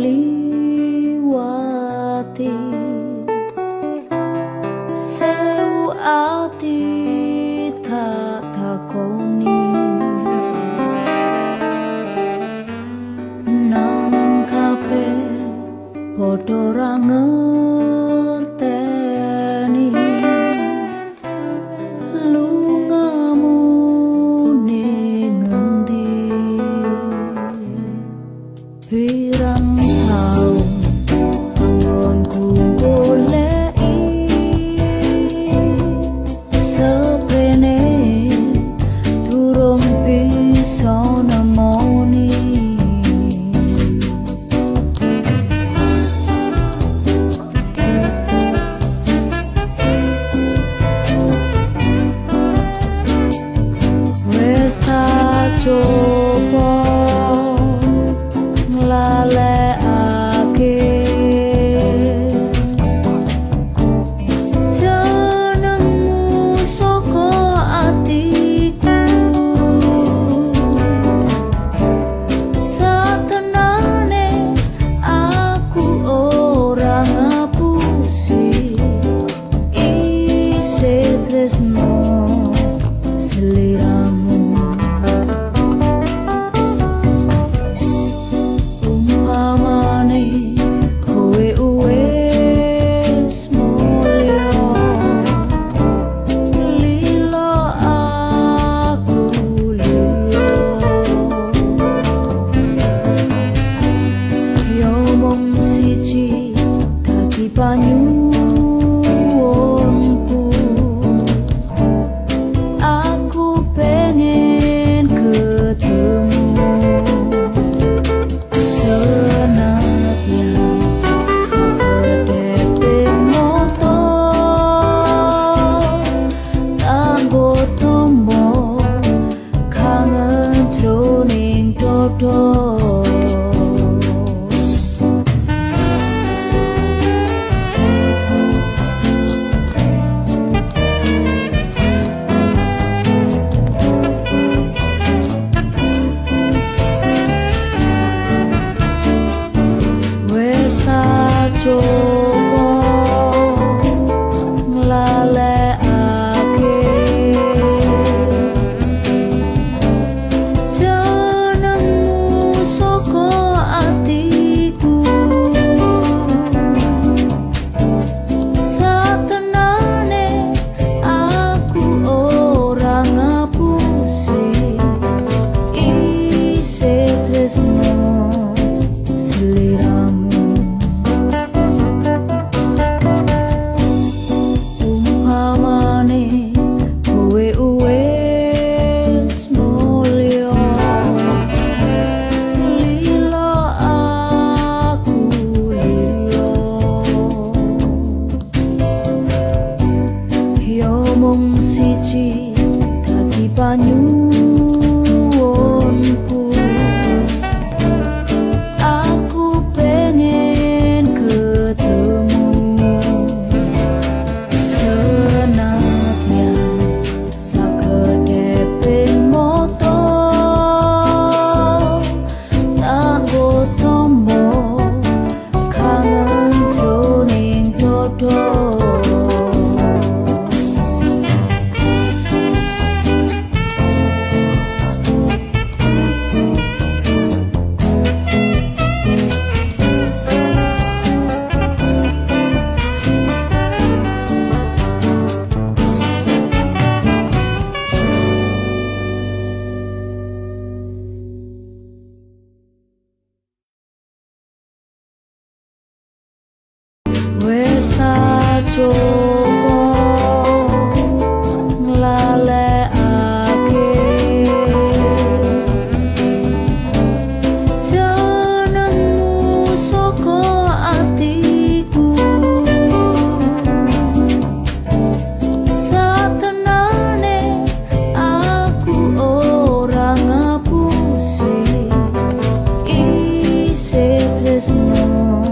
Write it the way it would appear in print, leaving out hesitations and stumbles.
liwati sewu ati tak takoni nanging kabeh padha ra ngerteni lungamu ning endi pirang taun anggonku goleki seprene durung bisa nemoni wis tak coba nglalekake jenengmu saka atiku satenane aku ora ngapusi isih tresno seliramu umpamane kowe wis mulya lila aku lila yo mung siji dadi panyuwunku aku pengen ketemu senadyan sekedhep moto kanggo tombo kangen jroning dodo wis tak coba nglalekake jenengmu saka atiku satenane aku ora ngapusi isih tresno seliramu umpamane kowe wis mulya lila aku lila yo mung siji dadi panyuwunku aku pengen ketemu senadyan sakedhep moto kanggo tombo kangen jroning dodo wis tak coba nglalekake jenengmu saka atiku satenane aku ora ngapusi isih tresno